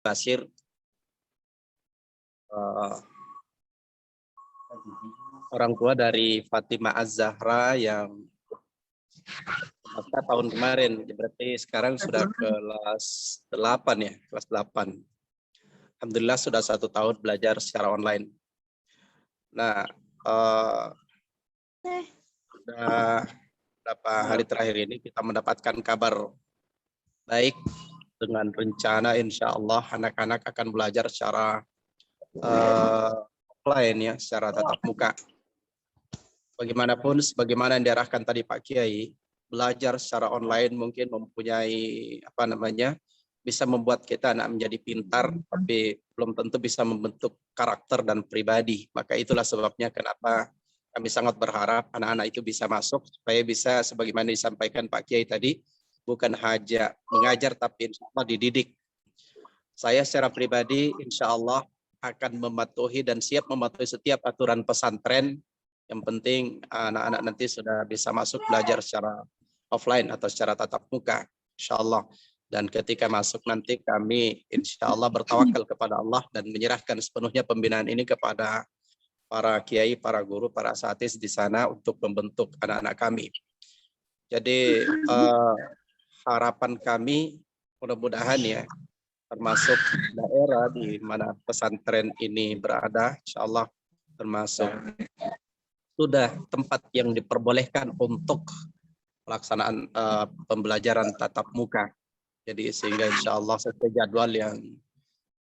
Basir, orang tua dari Fatimah Az-Zahra yang masa tahun kemarin, berarti sekarang sudah kelas 8 ya, kelas 8. Alhamdulillah sudah 1 tahun belajar secara online. Nah, sudah beberapa hari terakhir ini kita mendapatkan kabar baik dengan rencana insya Allah anak-anak akan belajar secara offline ya, secara tatap muka. Bagaimanapun, sebagaimana yang diarahkan tadi Pak Kiai, belajar secara online mungkin mempunyai bisa membuat kita anak menjadi pintar, tapi belum tentu bisa membentuk karakter dan pribadi. Maka itulah sebabnya kenapa kami sangat berharap anak-anak itu bisa masuk supaya bisa sebagaimana disampaikan Pak Kiai tadi, bukan hanya mengajar tapi insya Allah dididik. Saya secara pribadi insya Allah akan mematuhi dan siap mematuhi setiap aturan pesantren. Yang penting anak-anak nanti sudah bisa masuk belajar secara offline atau secara tatap muka, insya Allah. Dan ketika masuk nanti kami insya Allah bertawakal kepada Allah dan menyerahkan sepenuhnya pembinaan ini kepada para kiai, para guru, para asatidz di sana untuk membentuk anak-anak kami. Jadi harapan kami mudah-mudahan ya, termasuk daerah di mana pesantren ini berada, insya Allah termasuk sudah tempat yang diperbolehkan untuk pelaksanaan pembelajaran tatap muka. Jadi sehingga insya Allah sesuai jadwal yang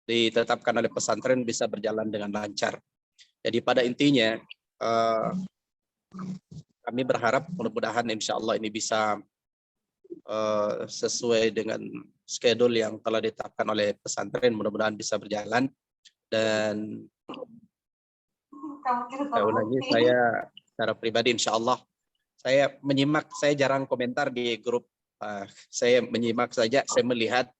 ditetapkan oleh pesantren bisa berjalan dengan lancar. Jadi pada intinya kami berharap mudah-mudahan insya Allah ini bisa sesuai dengan schedule yang telah ditetapkan oleh pesantren, mudah-mudahan bisa berjalan. Dan saya ulangi, saya secara pribadi insya Allah saya menyimak, saya jarang komentar di grup, saya menyimak saja, saya melihat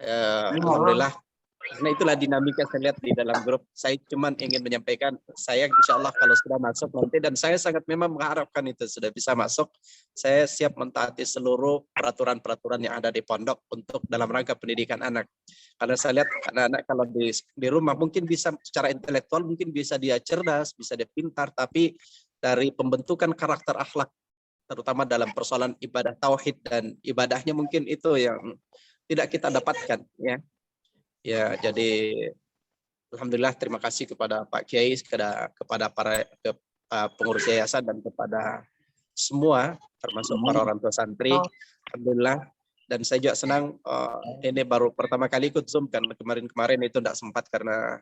alhamdulillah, karena itulah dinamika saya lihat di dalam grup. Saya cuma ingin menyampaikan, saya insya Allah kalau sudah masuk nanti, dan saya sangat memang mengharapkan itu sudah bisa masuk, saya siap mentaati seluruh peraturan-peraturan yang ada di pondok untuk dalam rangka pendidikan anak. Karena saya lihat anak-anak kalau di rumah mungkin bisa secara intelektual mungkin bisa dia cerdas, bisa dia pintar, tapi dari pembentukan karakter akhlak, terutama dalam persoalan ibadah tauhid dan ibadahnya mungkin itu yang tidak kita dapatkan ya. Ya, jadi alhamdulillah terima kasih kepada Pak Kiai, kepada para pengurus yayasan dan kepada semua termasuk para orang tua santri. Alhamdulillah, dan saya juga senang ini baru pertama kali ikut Zoom kan, kemarin itu tidak sempat karena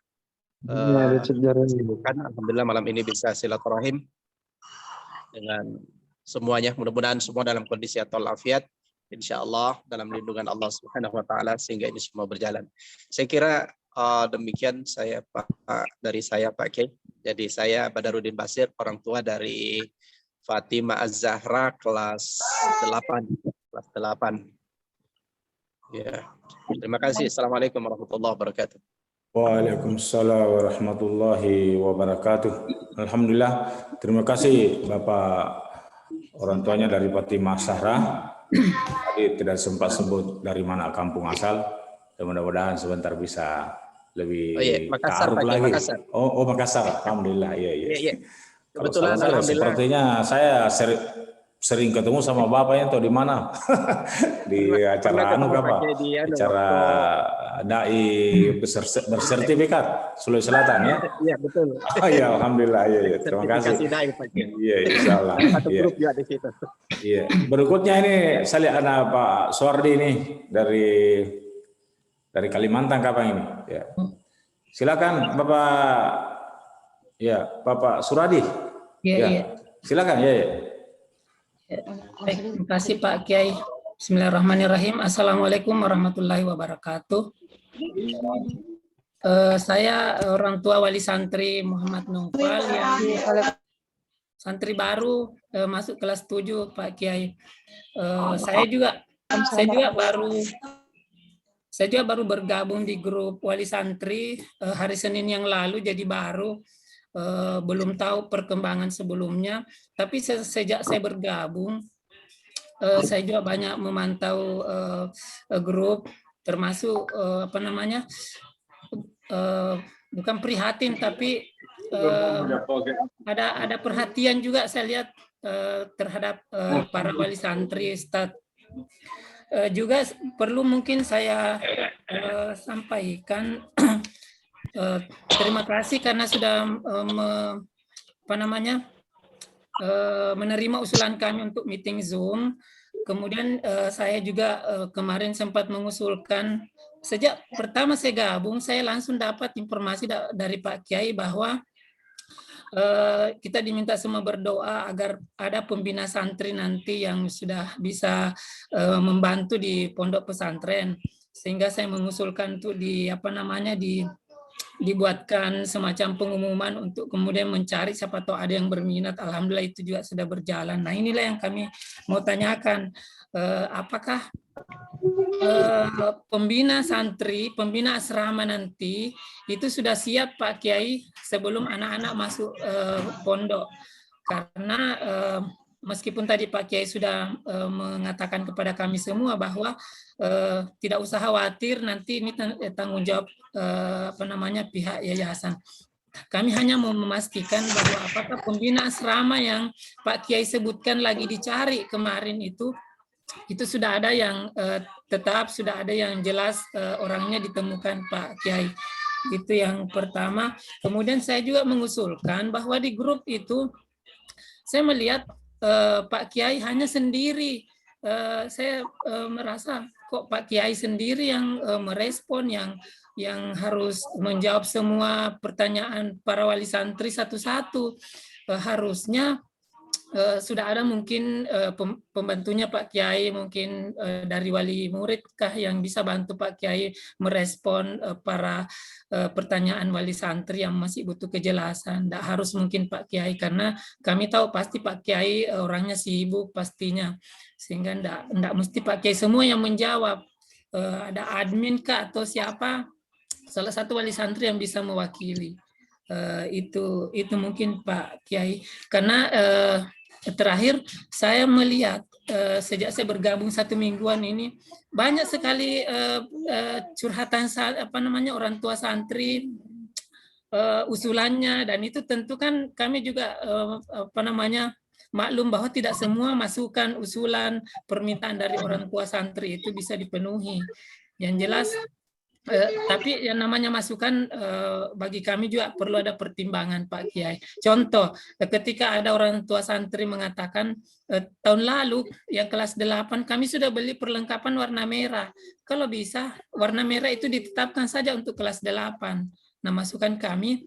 kesibukan. Alhamdulillah malam ini bisa silaturahim dengan semuanya, mudah-mudahan semua dalam kondisi atau walafiat, insya Allah dalam lindungan Allah Subhanahu Wa Taala sehingga ini semua berjalan. Saya kira demikian dari saya Pak Kiai. Jadi saya Badarudin Basir, orang tua dari Fatimah Az-Zahra kelas 8. Ya, terima kasih. Assalamualaikum warahmatullahi wabarakatuh. Waalaikumsalam warahmatullahi wabarakatuh. Alhamdulillah, terima kasih Bapak orang tuanya dari Fatimah Az-Zahra. Tadi tidak sempat sebut dari mana kampung asal. Dan mudah-mudahan sebentar bisa lebih Makassar, lagi. Makassar. Oh, Makassar. Alhamdulillah. Iya. Kebetulan alhamdulillah. Sepertinya saya sering ketemu sama bapaknya atau di mana di acara acara dai bersertifikat Sulawesi Selatan ya. Iya betul. Ya alhamdulillah ya. Terima kasih. Iya insyaallah. Satu grup juga di situ. Iya. Berikutnya ini saya lihat ada Pak Suwardi ini dari Kalimantan kapan ini? Ya. Silakan Bapak. Ya Bapak Suradi. Iya. Silakan ya. Baik, terima kasih Pak Kiai. Bismillahirrahmanirrahim. Assalamualaikum warahmatullahi wabarakatuh. Saya orang tua wali santri Muhammad Nungfal yang santri baru masuk kelas 7 Pak Kiai. Saya juga baru bergabung di grup wali santri hari Senin yang lalu, jadi baru. Belum tahu perkembangan sebelumnya, tapi sejak saya bergabung, saya juga banyak memantau grup termasuk bukan prihatin, tapi ada perhatian juga saya lihat terhadap para wali santri, Ustadz. Juga perlu mungkin saya sampaikan terima kasih karena sudah menerima usulan kami untuk meeting Zoom. Kemudian saya juga kemarin sempat mengusulkan, sejak pertama saya gabung, saya langsung dapat informasi dari Pak Kiai bahwa kita diminta semua berdoa agar ada pembina santri nanti yang sudah bisa membantu di pondok pesantren. Sehingga saya mengusulkan untuk dibuatkan semacam pengumuman untuk kemudian mencari siapa tahu ada yang berminat. Alhamdulillah itu juga sudah berjalan. Nah, inilah yang kami mau tanyakan, apakah pembina santri, pembina asrama nanti itu sudah siap Pak Kiai sebelum anak-anak masuk pondok? Karena meskipun tadi Pak Kiai sudah mengatakan kepada kami semua bahwa tidak usah khawatir, nanti ini tanggung jawab pihak yayasan. Kami hanya mau memastikan bahwa apakah pembina asrama yang Pak Kiai sebutkan lagi dicari kemarin itu sudah ada yang tetap, sudah ada yang jelas orangnya ditemukan Pak Kiai. Itu yang pertama. Kemudian saya juga mengusulkan bahwa di grup itu saya melihat Pak Kiai hanya sendiri. Saya merasa kok Pak Kiai sendiri yang merespon, yang harus menjawab semua pertanyaan para wali santri satu-satu. Harusnya sudah ada mungkin pembantunya Pak Kiai, mungkin dari wali murid kah yang bisa bantu Pak Kiai merespon para pertanyaan wali santri yang masih butuh kejelasan. Tidak harus mungkin Pak Kiai, karena kami tahu pasti Pak Kiai orangnya sibuk pastinya, sehingga tidak mesti Pak Kiai semua yang menjawab. Ada admin kah atau siapa, salah satu wali santri yang bisa mewakili. Itu mungkin Pak Kiai, karena terakhir saya melihat sejak saya bergabung 1 mingguan ini banyak sekali curhatan orang tua santri, usulannya, dan itu tentu kan kami juga maklum bahwa tidak semua masukan, usulan, permintaan dari orang tua santri itu bisa dipenuhi. Yang jelas tapi yang namanya masukan bagi kami juga perlu ada pertimbangan Pak Kiai. Contoh, ketika ada orang tua santri mengatakan tahun lalu yang kelas 8 kami sudah beli perlengkapan warna merah. Kalau bisa warna merah itu ditetapkan saja untuk kelas 8. Nah, masukan kami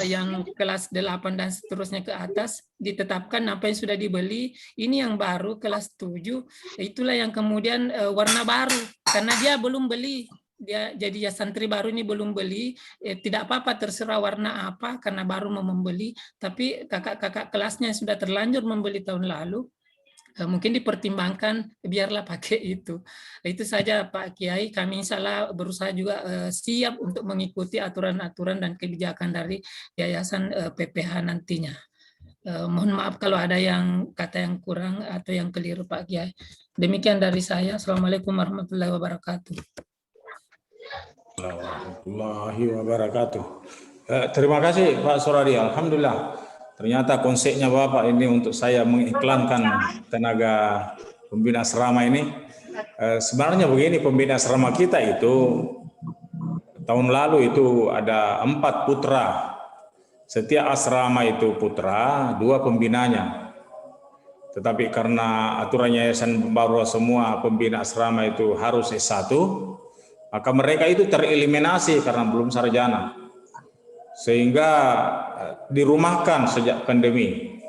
yang kelas 8 dan seterusnya ke atas ditetapkan apa yang sudah dibeli, ini yang baru kelas 7, itulah yang kemudian warna baru karena dia belum beli. Dia jadi ya santri baru ini belum beli, tidak apa-apa terserah warna apa karena baru mau membeli, tapi kakak-kakak kelasnya yang sudah terlanjur membeli tahun lalu mungkin dipertimbangkan, biarlah pakai itu. Itu saja Pak Kiai, kami insya Allah berusaha juga siap untuk mengikuti aturan-aturan dan kebijakan dari Yayasan PPH nantinya. Mohon maaf kalau ada yang kata yang kurang atau yang keliru Pak Kiai. Demikian dari saya. Assalamualaikum warahmatullahi wabarakatuh. Warahmatullahi wabarakatuh. Terima kasih Pak Suradi. Alhamdulillah. Ternyata konsepnya Bapak ini untuk saya mengiklankan tenaga pembina asrama ini. Sebenarnya begini, pembina asrama kita itu tahun lalu itu ada 4 putra. Setiap asrama itu putra, 2 pembinanya. Tetapi karena aturan yayasan baru semua pembina asrama itu harus S1, maka mereka itu tereliminasi karena belum sarjana, sehingga dirumahkan sejak pandemi.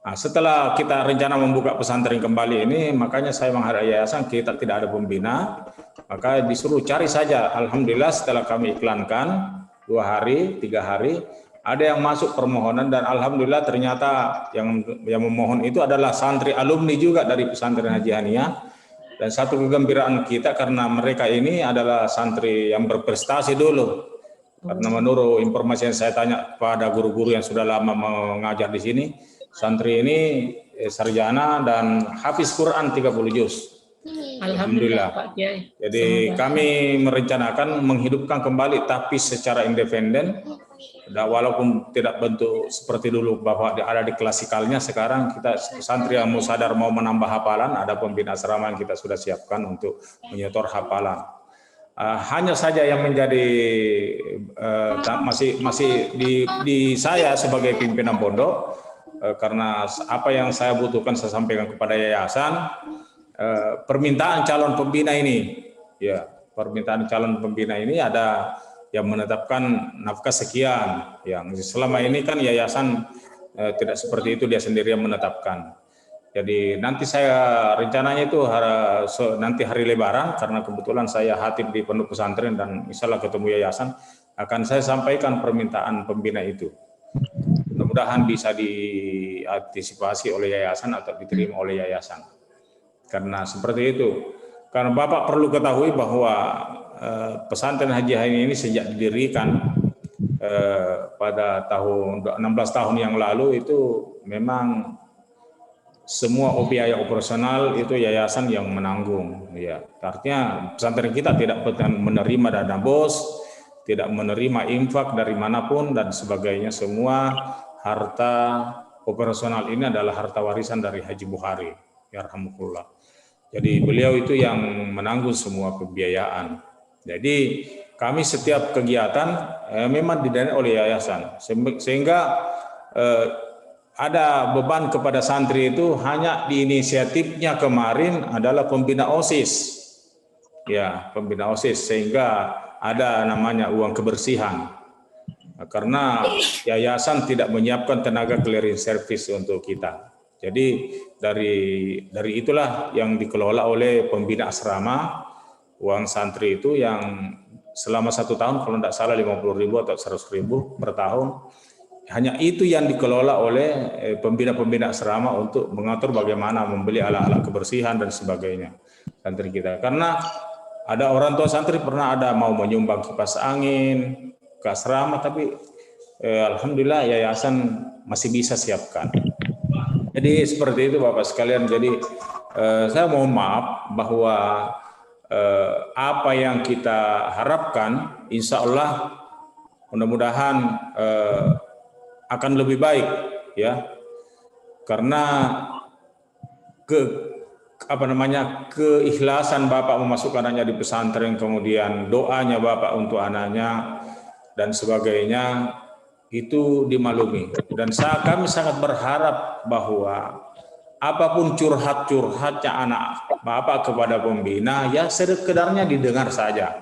Nah, setelah kita rencana membuka pesantren kembali ini, makanya saya menghadap yayasan kita tidak ada pembina, maka disuruh cari saja. Alhamdulillah setelah kami iklankan 2 hari, 3 hari, ada yang masuk permohonan dan alhamdulillah ternyata yang memohon itu adalah santri alumni juga dari pesantren Haji Haniyah. Dan satu kegembiraan kita karena mereka ini adalah santri yang berprestasi dulu. Karena menurut informasi yang saya tanya pada guru-guru yang sudah lama mengajar di sini, santri ini sarjana dan hafiz Quran 30 juz. Alhamdulillah Pak Kiai. Jadi Semoga. kami merencanakan menghidupkan kembali tapi secara independen. Dan walaupun tidak bentuk seperti dulu bahwa ada di klasikalnya, sekarang kita santri yang mau sadar mau menambah hafalan, ada pembina asrama yang kita sudah siapkan untuk menyetor hafalan. Hanya saja yang menjadi masih di saya sebagai pimpinan pondok, karena apa yang saya butuhkan saya sampaikan kepada yayasan, permintaan calon pembina ini, ya permintaan calon pembina ini ada yang menetapkan nafkah sekian, yang selama ini kan yayasan tidak seperti itu, dia sendiri yang menetapkan. Jadi nanti saya rencananya itu nanti hari Lebaran, karena kebetulan saya khatib di pondok pesantren dan misalnya ketemu yayasan, akan saya sampaikan permintaan pembina itu. Mudah-mudahan bisa diantisipasi oleh yayasan atau diterima oleh yayasan. Karena seperti itu. Karena Bapak perlu ketahui bahwa pesantren Haji Haini ini sejak didirikan pada tahun 16 tahun yang lalu itu memang semua biaya operasional itu yayasan yang menanggung. Ya, artinya pesantren kita tidak menerima dana BOS, tidak menerima infak dari manapun dan sebagainya. Semua harta operasional ini adalah harta warisan dari Haji Bukhari, yarhamukallah. Jadi beliau itu yang menanggung semua pembiayaan. Jadi kami setiap kegiatan memang didanai oleh yayasan, sehingga ada beban kepada santri itu hanya di inisiatifnya kemarin adalah pembina OSIS, ya pembina OSIS, sehingga ada namanya uang kebersihan. Karena yayasan tidak menyiapkan tenaga clearing service untuk kita. Jadi dari itulah yang dikelola oleh pembina asrama, uang santri itu yang selama 1 tahun kalau tidak salah 50.000 atau 100.000 per tahun, hanya itu yang dikelola oleh pembina-pembina asrama untuk mengatur bagaimana membeli alat-alat kebersihan dan sebagainya santri kita. Karena ada orang tua santri pernah ada mau menyumbang kipas angin ke asrama, tapi alhamdulillah yayasan masih bisa siapkan. Jadi seperti itu Bapak sekalian. Jadi saya mohon maaf bahwa apa yang kita harapkan insya Allah mudah-mudahan akan lebih baik, ya, karena keikhlasan Bapak memasukkan anaknya di pesantren, kemudian doanya Bapak untuk anaknya dan sebagainya itu dimaklumi. Dan kami sangat berharap bahwa apapun curhatnya anak Bapak kepada pembina, ya sekedarnya didengar saja.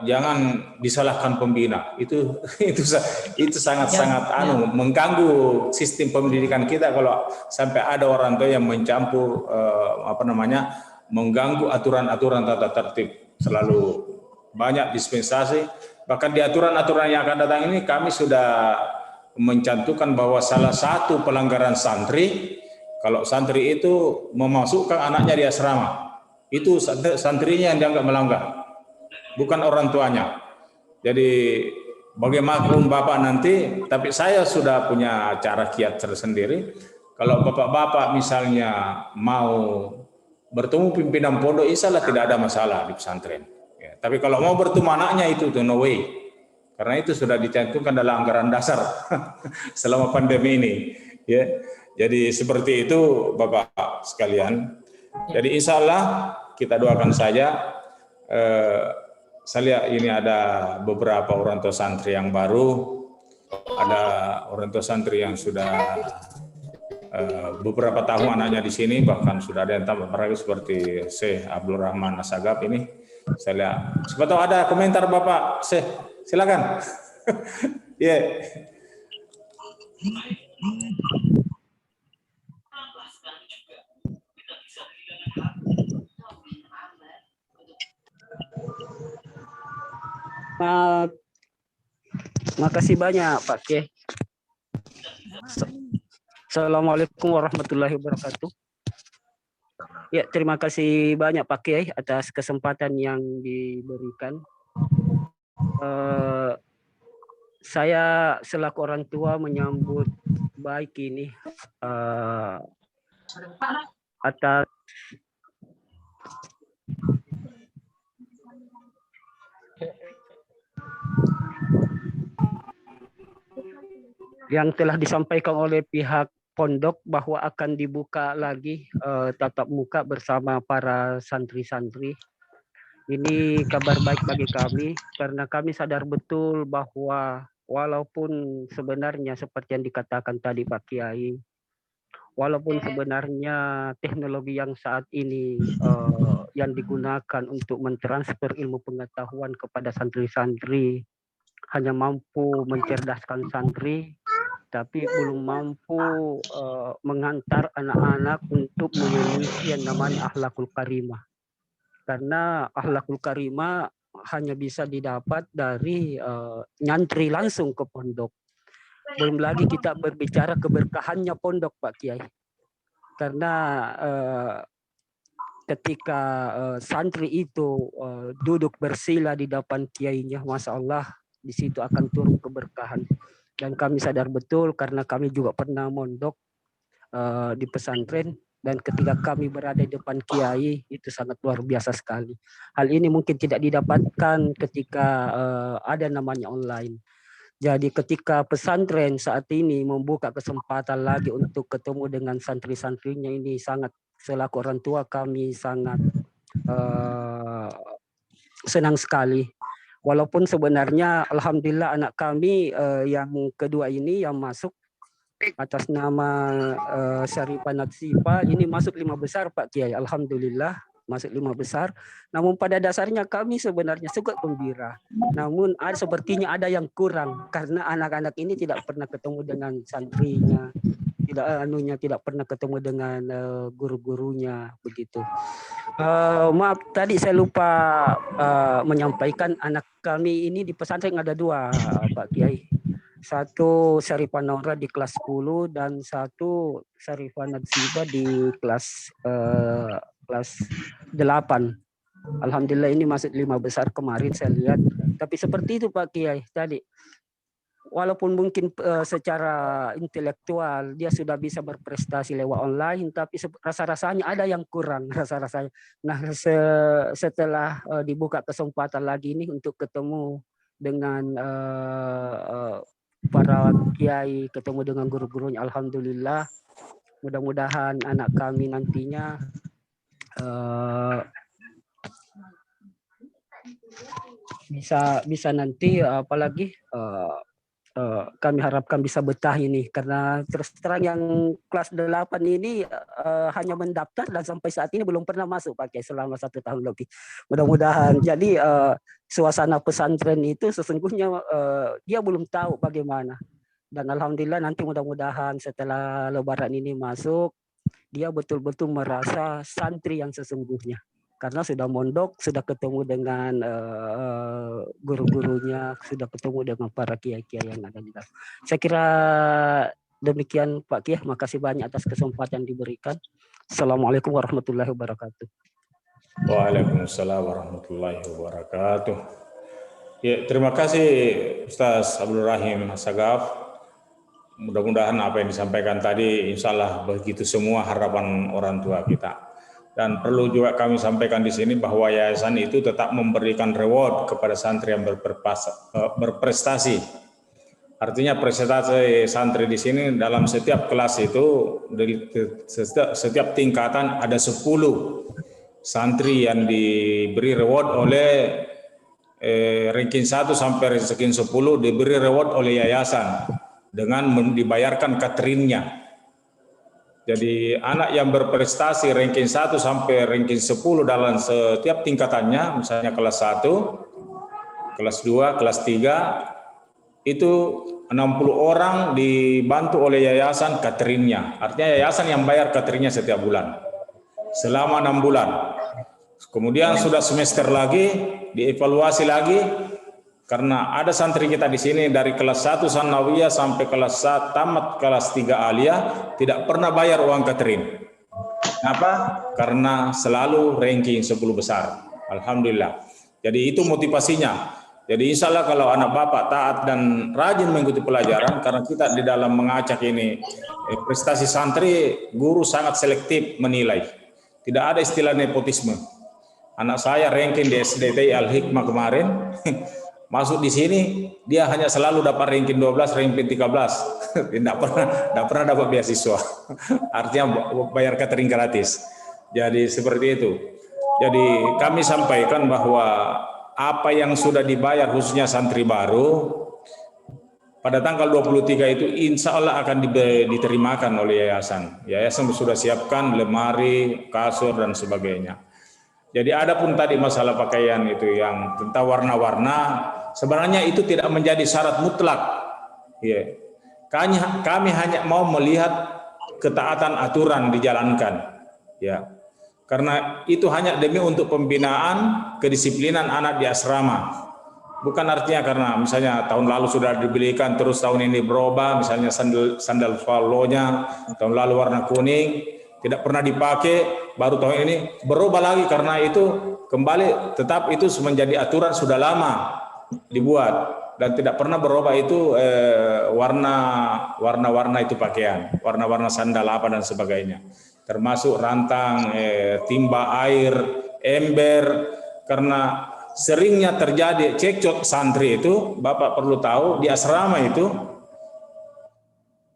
Jangan disalahkan pembina. Itu sangat-sangat mengganggu sistem pendidikan kita kalau sampai ada orang tua yang mencampur mengganggu aturan-aturan tata tertib. Selalu banyak dispensasi. Bahkan di aturan-aturan yang akan datang ini kami sudah mencantumkan bahwa salah satu pelanggaran santri, kalau santri itu memasukkan anaknya di asrama, itu santrinya yang dianggap melanggar, bukan orang tuanya. Jadi bagaimanapun Bapak nanti, tapi saya sudah punya cara kiat tersendiri. Kalau Bapak-Bapak misalnya mau bertemu pimpinan pondok, insya Allah tidak ada masalah di pesantren. Ya, tapi kalau mau bertemu anaknya itu no way. Karena itu sudah dicantumkan dalam anggaran dasar selama pandemi ini. Ya, jadi seperti itu Bapak sekalian. Jadi insya Allah kita doakan saja. Saya lihat ini ada beberapa orang tua santri yang baru, ada orang tua santri yang sudah beberapa tahun anaknya di sini, bahkan sudah ada yang tambah seperti Syekh Abdul Rahman Asagab ini. Saya lihat. Siapa tahu ada komentar Bapak Syekh, silakan. Ya. Makasih banyak Pak Kiai. Assalamualaikum warahmatullahi wabarakatuh. Ya, terima kasih banyak Pak Kiai atas kesempatan yang diberikan. Saya selaku orang tua menyambut baik ini atas yang telah disampaikan oleh pihak pondok bahwa akan dibuka lagi tatap muka bersama para santri-santri. Ini kabar baik bagi kami karena kami sadar betul bahwa walaupun sebenarnya seperti yang dikatakan tadi Pak Kiai, walaupun sebenarnya teknologi yang saat ini yang digunakan untuk mentransfer ilmu pengetahuan kepada santri-santri hanya mampu mencerdaskan santri, tapi belum mampu mengantar anak-anak untuk memiliki yang namanya akhlakul karimah. Karena akhlakul karimah hanya bisa didapat dari nyantri langsung ke pondok. Belum lagi kita berbicara keberkahannya pondok Pak Kiai. Karena ketika santri itu duduk bersila di depan kiainya, Masya Allah, di situ akan turun keberkahan. Dan kami sadar betul karena kami juga pernah mondok di pesantren, dan ketika kami berada di depan kiai itu sangat luar biasa sekali. Hal ini mungkin tidak didapatkan ketika ada namanya online. Jadi ketika pesantren saat ini membuka kesempatan lagi untuk ketemu dengan santri-santrinya, ini sangat, selaku orang tua kami sangat senang sekali. Walaupun sebenarnya alhamdulillah anak kami yang kedua ini yang masuk atas nama Syarifah Natsifa ini masuk 5 besar Pak Kiai, alhamdulillah masuk 5 besar. Namun pada dasarnya kami sebenarnya cukup gembira. Namun sepertinya ada yang kurang karena anak-anak ini tidak pernah ketemu dengan santrinya, tidak pernah ketemu dengan guru-gurunya begitu. Maaf tadi saya lupa menyampaikan anak kami ini di pesantren ada 2 Pak Kiai. Satu Syarifah Naura di kelas 10 dan satu Syarifah Natsiba di kelas 8. Alhamdulillah ini masuk 5 besar kemarin saya lihat. Tapi seperti itu Pak Kiai tadi. Walaupun mungkin secara intelektual dia sudah bisa berprestasi lewat online, tapi rasa-rasanya ada yang kurang rasa-rasanya. Nah setelah dibuka kesempatan lagi ini untuk ketemu dengan para kiai, ketemu dengan guru-gurunya, alhamdulillah. Mudah-mudahan anak kami nantinya bisa nanti apalagi kami harapkan bisa betah ini, karena terus terang yang kelas 8 ini hanya mendaftar dan sampai saat ini belum pernah masuk pakai selama 1 tahun lebih. Mudah-mudahan jadi suasana pesantren itu sesungguhnya dia belum tahu bagaimana, dan alhamdulillah nanti mudah-mudahan setelah lebaran ini masuk dia betul-betul merasa santri yang sesungguhnya. Karena sudah mondok, sudah ketemu dengan guru-gurunya, sudah ketemu dengan para kiai-kiai yang ada di dalam. Saya kira demikian Pak Kiai, makasih banyak atas kesempatan diberikan. Assalamualaikum warahmatullahi wabarakatuh. Waalaikumsalam warahmatullahi wabarakatuh. Ya, terima kasih Ustaz Abdul Rahim Sagaf. Mudah-mudahan apa yang disampaikan tadi insya Allah begitu semua harapan orang tua kita. Dan perlu juga kami sampaikan di sini bahwa yayasan itu tetap memberikan reward kepada santri yang berprestasi. Artinya prestasi santri di sini dalam setiap kelas itu, setiap tingkatan ada 10 santri yang diberi reward oleh ranking 1 sampai ranking 10 diberi reward oleh yayasan dengan dibayarkan cateringnya. Jadi anak yang berprestasi ranking 1 sampai ranking 10 dalam setiap tingkatannya, misalnya kelas 1, kelas 2, kelas 3, itu 60 orang dibantu oleh yayasan cateringnya. Artinya yayasan yang bayar cateringnya setiap bulan, selama 6 bulan. Kemudian sudah semester lagi, dievaluasi lagi, karena ada santri kita di sini dari kelas 1 Sanawiyah sampai kelas 1 tamat kelas 3 Aliyah tidak pernah bayar uang catering. Kenapa? Karena selalu ranking 10 besar. Alhamdulillah. Jadi itu motivasinya. Jadi insya Allah kalau anak bapak taat dan rajin mengikuti pelajaran, karena kita di dalam mengacak ini prestasi santri, guru sangat selektif menilai. Tidak ada istilah nepotisme. Anak saya ranking di SDT Al-Hikmah kemarin, masuk di sini dia hanya selalu dapat ranking 12, ranking 13. Tidak pernah dapat beasiswa. Artinya bayar catering gratis. Jadi seperti itu. Jadi kami sampaikan bahwa apa yang sudah dibayar khususnya santri baru pada tanggal 23 itu insya Allah akan diterimakan oleh yayasan. Yayasan sudah siapkan lemari, kasur dan sebagainya. Jadi ada pun tadi masalah pakaian itu yang tentang warna-warna, sebenarnya itu tidak menjadi syarat mutlak. Ya. Kami hanya mau melihat ketaatan aturan dijalankan. Ya. Karena itu hanya demi untuk pembinaan kedisiplinan anak di asrama. Bukan artinya karena misalnya tahun lalu sudah dibelikan terus tahun ini berubah, misalnya sandal follow-nya tahun lalu warna kuning tidak pernah dipakai, baru tahun ini berubah lagi karena itu kembali tetap itu menjadi aturan sudah lama dibuat dan tidak pernah berubah itu warna-warna itu pakaian, warna-warna sandal apa dan sebagainya. Termasuk rantang, timba air, ember, karena seringnya terjadi cekcok santri itu, Bapak perlu tahu di asrama itu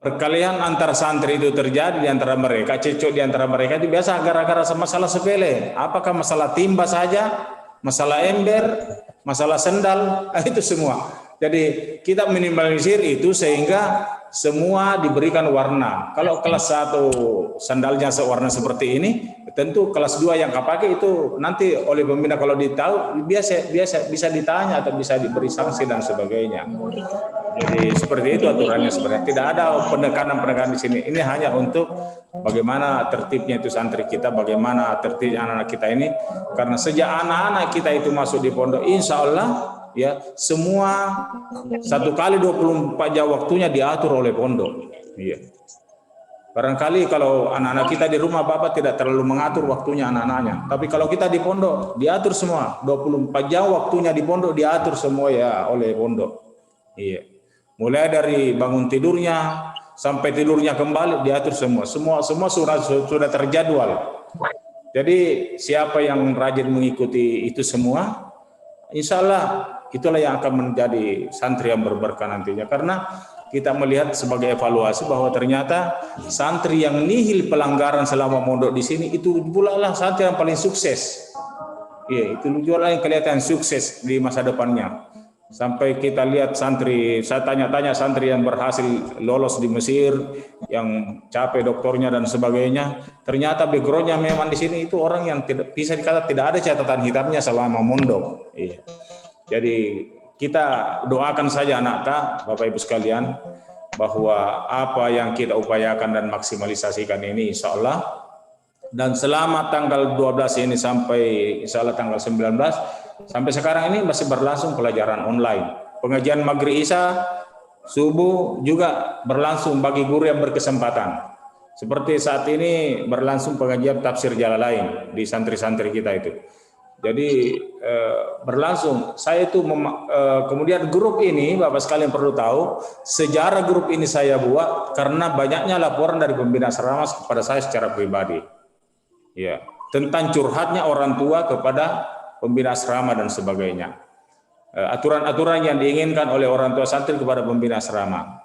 perkelahian antar santri itu terjadi di antara mereka, cekcok di antara mereka itu biasa gara-gara masalah sepele. Apakah masalah timba saja, masalah ember, masalah sendal, itu semua. Jadi kita minimalisir itu sehingga semua diberikan warna. Kalau kelas 1 sandalnya warna seperti ini, tentu kelas 2 yang pakai itu nanti oleh pembina kalau ditahu biasa bisa ditanya atau bisa diberi sanksi dan sebagainya. Jadi seperti itu aturannya sebenarnya. Tidak ada penekanan di sini. Ini hanya untuk bagaimana tertibnya itu santri kita, bagaimana tertib anak-anak kita ini. Karena sejak anak-anak kita itu masuk di pondok, insya Allah ya semua 1 kali 24 jam waktunya diatur oleh pondok. Iya. Barangkali kalau anak-anak kita di rumah Bapak tidak terlalu mengatur waktunya anak-anaknya. Tapi kalau kita di pondok diatur semua 24 jam waktunya di pondok diatur semua ya oleh pondok. Iya. Mulai dari bangun tidurnya sampai tidurnya kembali diatur semua sudah terjadwal. Jadi siapa yang rajin mengikuti itu semua, insya Allah itulah yang akan menjadi santri yang berberkah nantinya. Karena kita melihat sebagai evaluasi bahwa ternyata santri yang nihil pelanggaran selama mondok di sini itu pula lah santri yang paling sukses. Iya, itu juga yang kelihatan sukses di masa depannya. Sampai kita lihat santri, saya tanya-tanya santri yang berhasil lolos di Mesir, yang capek doktornya dan sebagainya, ternyata backgroundnya memang di sini itu orang yang tidak bisa dikata tidak ada catatan hitamnya selama mondok. Iya. Jadi kita doakan saja anak-anak, Bapak Ibu sekalian, bahwa apa yang kita upayakan dan maksimalisasikan ini insya Allah, dan selama tanggal 12 ini sampai insya Allah tanggal 19, sampai sekarang ini masih berlangsung pelajaran online. Pengajian maghrib isya subuh juga berlangsung bagi guru yang berkesempatan. Seperti saat ini berlangsung pengajian tafsir Jalalain di santri-santri kita itu. Jadi berlangsung. Saya itu kemudian grup ini Bapak sekalian perlu tahu, sejarah grup ini saya buat karena banyaknya laporan dari pembina asrama kepada saya secara pribadi. Ya, tentang curhatnya orang tua kepada pembina asrama dan sebagainya. Aturan-aturan yang diinginkan oleh orang tua santri kepada pembina asrama.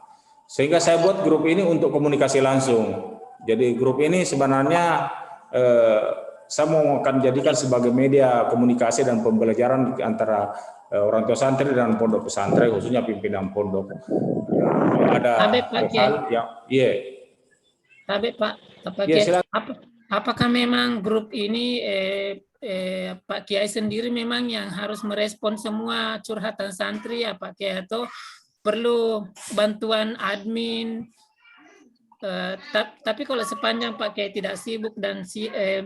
Sehingga saya buat grup ini untuk komunikasi langsung. Jadi grup ini sebenarnya saya mau akan jadikan sebagai media komunikasi dan pembelajaran antara orang tua santri dan pondok pesantren, khususnya pimpinan pondok. Ada hal yang apakah memang grup ini Pak Kiai sendiri memang yang harus merespon semua curhatan santri ya Pak Kiai, atau perlu bantuan admin? Tapi kalau sepanjang Pak Kiai tidak sibuk dan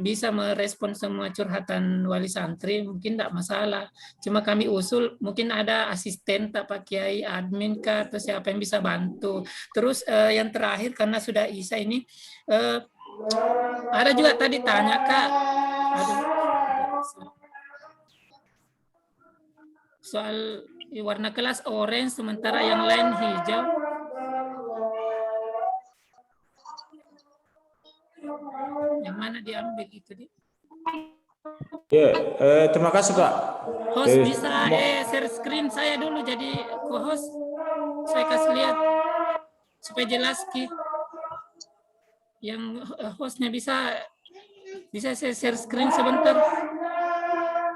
bisa merespon semua curhatan wali santri, mungkin tidak masalah. Cuma kami usul mungkin ada asisten Pak Kiai, admin kah, atau siapa yang bisa bantu. Terus yang terakhir karena sudah Isya ini, ada juga tadi tanya Kak, soal warna kelas orange sementara yang lain hijau. Yang mana diambil itu? Ya, terima kasih Pak. Host bisa share screen saya dulu jadi co-host. Saya kasih lihat supaya jelas Ki. Yang hostnya bisa saya share screen sebentar.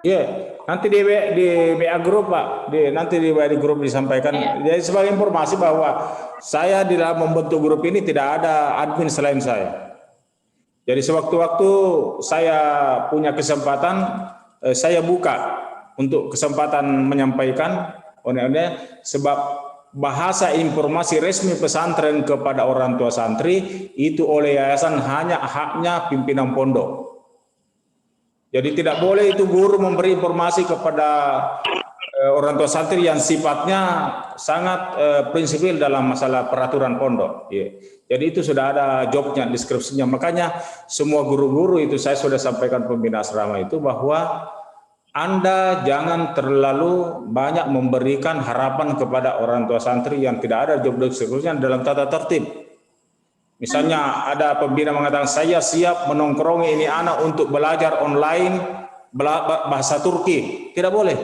Ya, nanti di WA grup Pak, nanti di WA di grup disampaikan. Jadi sebagai informasi bahwa saya di dalam membentuk grup ini tidak ada admin selain saya. Jadi sewaktu-waktu saya punya kesempatan, saya buka untuk kesempatan menyampaikan sebab bahasa informasi resmi pesantren kepada orang tua santri itu oleh yayasan hanya haknya pimpinan pondok. Jadi tidak boleh itu guru memberi informasi kepada orang tua santri yang sifatnya sangat prinsipil dalam masalah peraturan pondok. Jadi itu sudah ada jobnya, deskripsinya. Makanya semua guru-guru itu saya sudah sampaikan pembina asrama itu bahwa Anda jangan terlalu banyak memberikan harapan kepada orang tua santri yang tidak ada job deskripsinya dalam tata tertib. Misalnya ada pembina mengatakan saya siap menongkrongi ini anak untuk belajar online bahasa Turki, tidak boleh.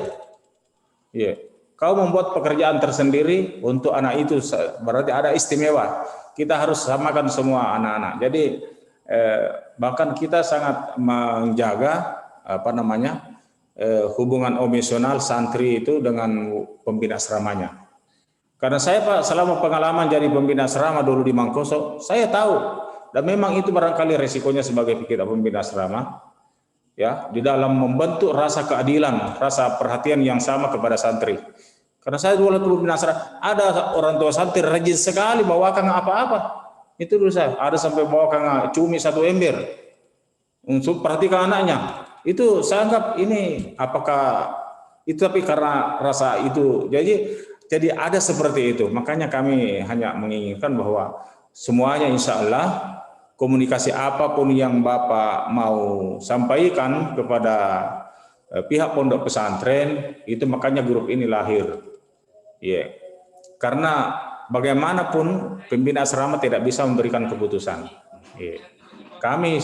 Kau membuat pekerjaan tersendiri untuk anak itu, berarti ada istimewa. Kita harus samakan semua anak-anak. Jadi bahkan kita sangat menjaga hubungan emosional santri itu dengan pembina asramanya. Karena saya Pak selama pengalaman jadi pembina asrama dulu di Mangkoso, saya tahu dan memang itu barangkali resikonya sebagai kita pembina asrama, ya, di dalam membentuk rasa keadilan, rasa perhatian yang sama kepada santri. Karena saya dulu pembina asrama, ada orang tua santri rajin sekali bawakan apa-apa. Itu dulu saya, ada sampai bawakan cumi 1 ember untuk perhatikan anaknya. Itu saya anggap ini apakah itu tapi karena rasa itu. Jadi ada seperti itu. Makanya kami hanya menginginkan bahwa semuanya insya Allah komunikasi apapun yang Bapak mau sampaikan kepada pihak pondok pesantren itu, makanya grup ini lahir. Karena bagaimanapun pembina asrama tidak bisa memberikan keputusan. Kami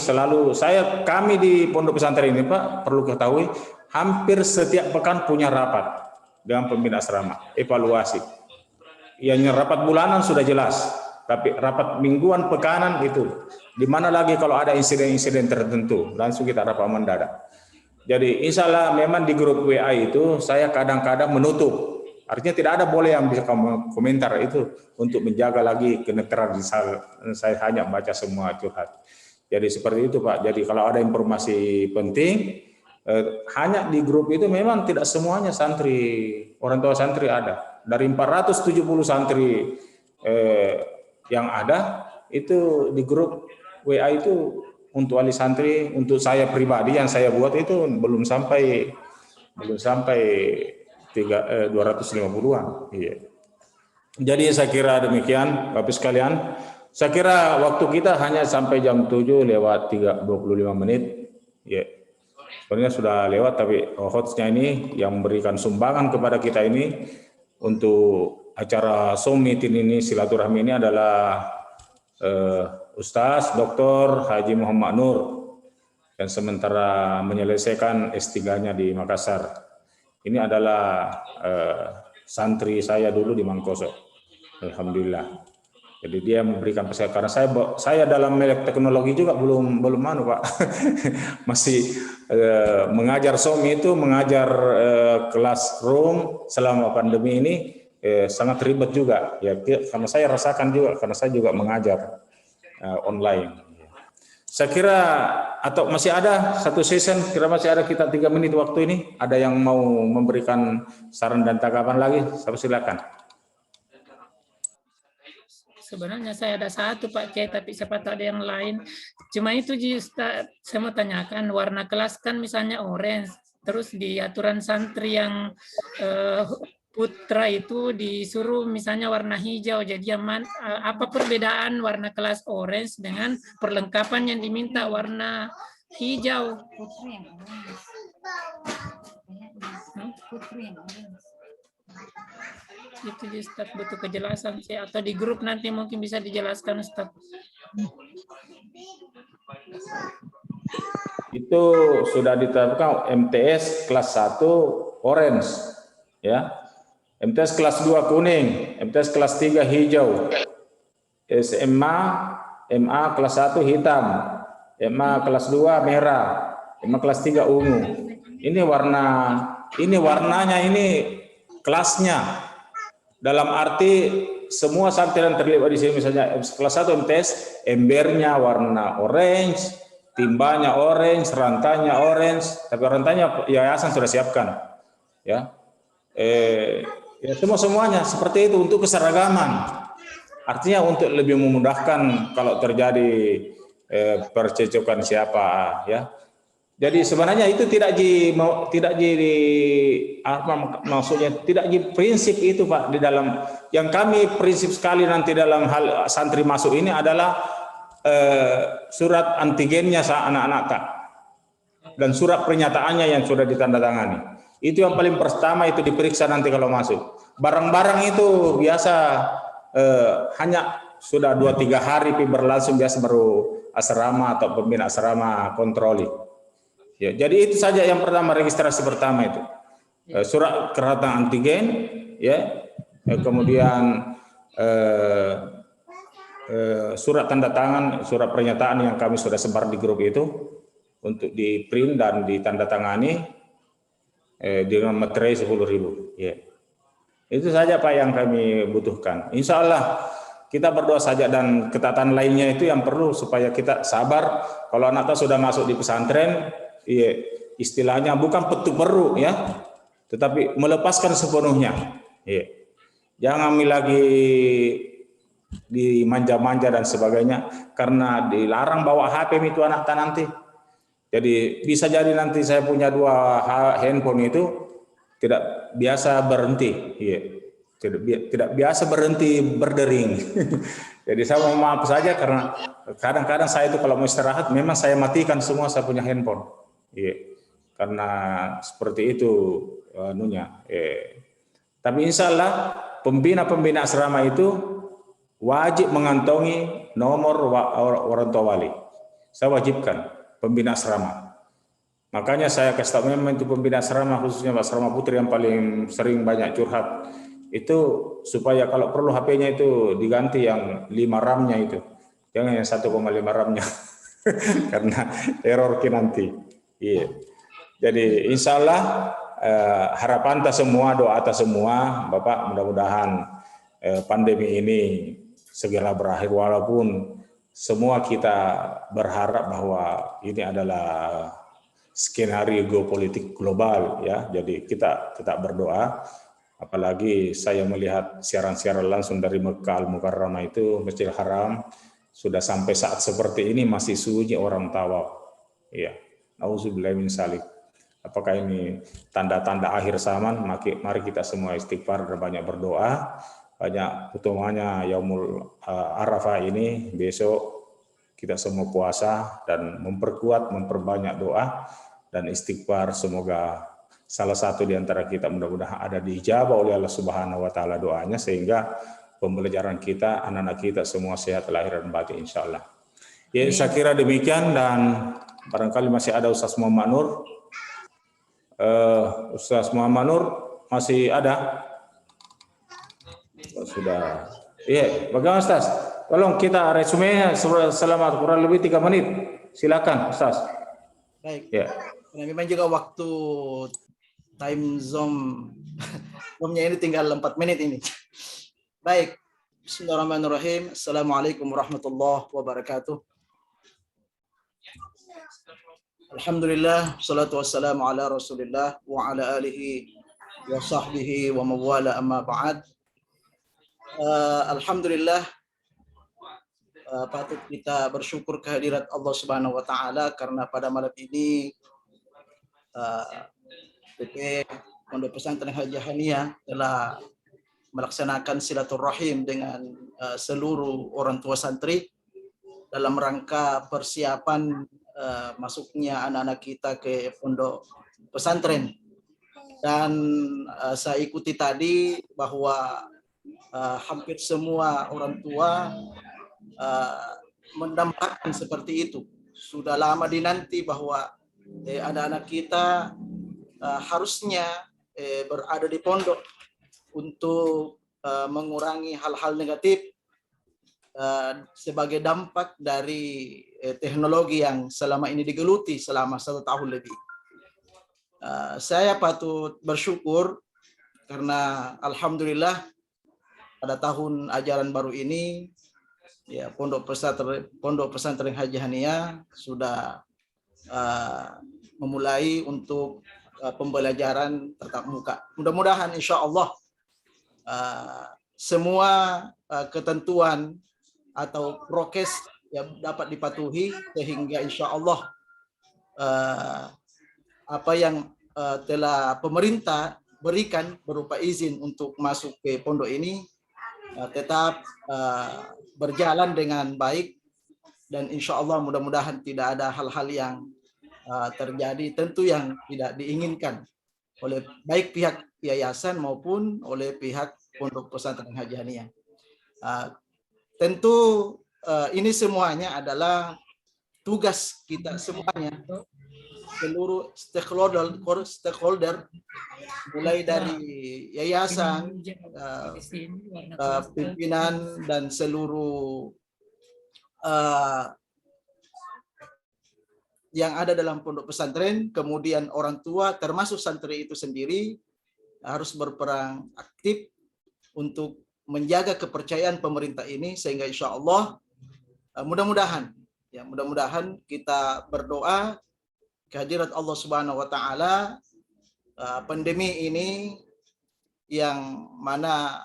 di pondok pesantren ini Pak perlu ketahui hampir setiap pekan punya rapat dengan pembina asrama, evaluasi. Yang rapat bulanan sudah jelas, tapi rapat mingguan, pekanan itu, di mana lagi kalau ada insiden-insiden tertentu, langsung kita rapat mendadak. Jadi insya Allah memang di grup WA itu saya kadang-kadang menutup, artinya tidak ada boleh yang bisa komentar itu untuk menjaga lagi kenetralan. Saya hanya baca semua curhat. Jadi seperti itu Pak. Jadi kalau ada informasi penting, hanya di grup itu memang tidak semuanya santri, orang tua santri ada. Dari 470 santri yang ada, itu di grup WA itu untuk wali santri, untuk saya pribadi yang saya buat itu belum sampai 250-an. Jadi saya kira demikian Bapak sekalian. Saya kira waktu kita hanya sampai jam 7 lewat 25 menit. Sebenarnya sudah lewat, tapi hostnya ini yang memberikan sumbangan kepada kita ini untuk acara summit ini, silaturahmi ini adalah Ustaz Dr. Haji Muhammad Nur yang sementara menyelesaikan S3-nya di Makassar. Ini adalah santri saya dulu di Mangkoso. Alhamdulillah. Jadi dia memberikan pesan, karena saya dalam melek teknologi juga belum Pak. Masih mengajar SOMI itu, mengajar classroom selama pandemi ini sangat ribet juga. Ya, karena saya rasakan juga, karena saya juga mengajar online. Saya kira atau masih ada satu session, kira masih ada kita 3 menit waktu ini. Ada yang mau memberikan saran dan tanggapan lagi? Silakan. Sebenarnya saya ada satu Pak Kiai, tapi siapa tahu ada yang lain. Cuma itu Ustaz, saya mau tanyakan, warna kelas kan misalnya orange, terus di aturan santri yang putra itu disuruh misalnya warna hijau. Jadi apa perbedaan warna kelas orange dengan perlengkapan yang diminta warna hijau? Putri yang orange. Putri yang orange. Itu Ustaz, butuh kejelasan sih, atau di grup nanti mungkin bisa dijelaskan Ustaz. itu sudah ditetapkan MTS kelas 1 orange, ya. MTS kelas 2 kuning, MTS kelas 3 hijau, MA kelas 1 hitam, MA kelas 2 merah, MA kelas 3 ungu. Ini warnanya ini kelasnya. Dalam arti semua santri yang terlibat di sini, misalnya kelas 1 MTS, embernya warna orange, timbanya orange, rantainya orange, tapi rantainya yayasan sudah siapkan, ya. Ya semuanya seperti itu untuk keseragaman. Artinya untuk lebih memudahkan kalau terjadi percecokan siapa, ya. Jadi sebenarnya itu maksudnya tidak di prinsip itu Pak di dalam yang kami prinsip sekali nanti dalam hal santri masuk ini adalah surat antigennya anak-anak Kak dan surat pernyataannya yang sudah ditandatangani. Itu yang paling pertama itu diperiksa nanti kalau masuk. Barang-barang itu biasa hanya sudah 2-3 hari berlangsung biasa baru asrama atau pembina asrama kontroli. Ya, jadi itu saja yang pertama, registrasi pertama itu surat kedatangan antigen, ya, kemudian surat tanda tangan, surat pernyataan yang kami sudah sebar di grup itu untuk di print dan ditandatangani dengan materai 10.000. Ya. Itu saja Pak yang kami butuhkan. Insya Allah kita berdoa saja dan ketatan lainnya itu yang perlu supaya kita sabar. Kalau anak sudah masuk di pesantren, ya, istilahnya bukan petu perlu ya, tetapi melepaskan sepenuhnya. Ya. Jangan lagi dimanja-manja dan sebagainya karena dilarang bawa HP itu anak nanti. Jadi bisa jadi nanti saya punya 2 handphone itu tidak biasa berhenti, ya. Tidak biasa berhenti berdering. Jadi saya mau maaf saja karena kadang-kadang saya itu kalau mau istirahat memang saya matikan semua saya punya handphone. Iya, karena seperti itu anunya. Tapi insya Allah pembina asrama itu wajib mengantongi nomor orang tua wali. Saya wajibkan pembina asrama. Makanya saya kasih tahu memang itu pembina asrama khususnya asrama putri yang paling sering banyak curhat itu supaya kalau perlu HP-nya itu diganti yang 5 RAM-nya itu, jangan yang 1,5 RAM-nya karena error nanti. Iya. Jadi insya Allah harapan kita semua, doa kita semua, Bapak mudah-mudahan pandemi ini segera berakhir walaupun semua kita berharap bahwa ini adalah skenario geopolitik global ya. Jadi kita tetap berdoa. Apalagi saya melihat siaran-siaran langsung dari Mekah Al-Mukarramah itu Masjidil Haram sudah sampai saat seperti ini masih sunyi orang tawaf. Iya. Auzubillahi min dzalik. Apakah ini tanda-tanda akhir zaman? Mari kita semua istighfar dan banyak berdoa. Banyak utamanya Yaumul Arafah ini besok kita semua puasa dan memperbanyak doa dan istighfar. Semoga salah satu di antara kita mudah-mudahan ada diijabah oleh Allah Subhanahu wa taala doanya sehingga pembelajaran kita, anak-anak kita semua sehat lahir dan batin insyaallah. Ya, saya kira demikian dan barangkali masih ada Ustaz Muhammad Nur. Ustaz Muhammad Nur masih ada? Sudah. Iya, bagaimana Ustaz? Tolong kita resume selama kurang lebih 3 menit. Silakan Ustaz. Baik. Ya. Nah, memang juga waktu time zone-nya ini tinggal 4 menit ini. Baik. Bismillahirrahmanirrahim. Assalamualaikum warahmatullahi wabarakatuh. Alhamdulillah, salatu wassalamu ala Rasulillah wa ala alihi wa sahbihi wa mawala amma ba'd. Alhamdulillah, patut kita bersyukur kehadirat Allah Subhanahu wa taala karena pada malam ini PP Pondok Pesantren Al Jahaniyah telah melaksanakan silaturahim dengan seluruh orang tua santri dalam rangka persiapan masuknya anak-anak kita ke pondok pesantren. Dan saya ikuti tadi bahwa hampir semua orang tua mendambakan seperti itu. Sudah lama dinanti bahwa anak-anak kita harusnya berada di pondok untuk mengurangi hal-hal negatif sebagai dampak dari teknologi yang selama ini digeluti selama 1 tahun lebih. Saya patut bersyukur karena alhamdulillah pada tahun ajaran baru ini ya Pondok Pesantren Haji Hania sudah memulai untuk pembelajaran tatap muka. Mudah-mudahan insya Allah semua ketentuan atau prokes yang dapat dipatuhi sehingga insya Allah apa yang telah pemerintah berikan berupa izin untuk masuk ke pondok ini tetap berjalan dengan baik dan insya Allah mudah-mudahan tidak ada hal-hal yang terjadi tentu yang tidak diinginkan oleh baik pihak yayasan maupun oleh pihak Pondok Pesantren Haji Hania. Tentu ini semuanya adalah tugas kita semuanya, seluruh stakeholder mulai dari yayasan, pimpinan dan seluruh yang ada dalam pondok pesantren, kemudian orang tua termasuk santri itu sendiri harus berperan aktif untuk menjaga kepercayaan pemerintah ini sehingga insya Allah mudah-mudahan kita berdoa kehadirat Allah Subhanahu wa taala pandemi ini yang mana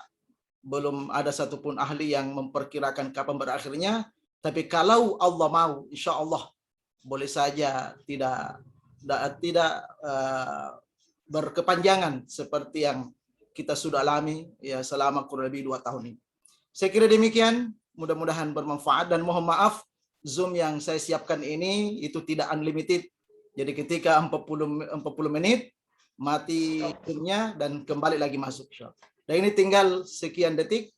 belum ada satupun ahli yang memperkirakan kapan berakhirnya, tapi kalau Allah mau insya Allah boleh saja tidak berkepanjangan seperti yang kita sudah alami ya selama kurang lebih 2 tahun ini. Saya kira demikian, mudah-mudahan bermanfaat dan mohon maaf Zoom yang saya siapkan ini itu tidak unlimited. Jadi ketika 40 menit mati Zoom-nya dan kembali lagi masuk. Dan ini tinggal sekian detik.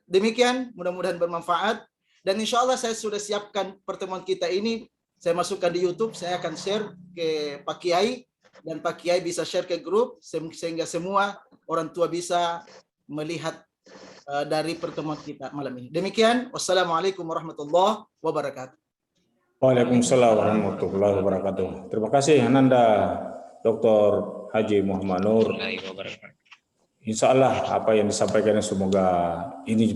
Demikian, mudah-mudahan bermanfaat dan insya Allah saya sudah siapkan pertemuan kita ini. Saya masukkan di YouTube, saya akan share ke Pak Kiai dan Pak Kiai bisa share ke grup sehingga semua orang tua bisa melihat dari pertemuan kita malam ini. Demikian, wassalamualaikum warahmatullahi wabarakatuh. Waalaikumsalam warahmatullahi wabarakatuh. Terima kasih Ananda Dr. Haji Muhammad Nur. Insya Allah apa yang disampaikan semoga ini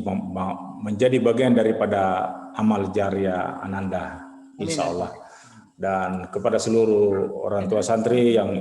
menjadi bagian daripada amal jariah Ananda. Insya Allah. Dan kepada seluruh orang tua santri yang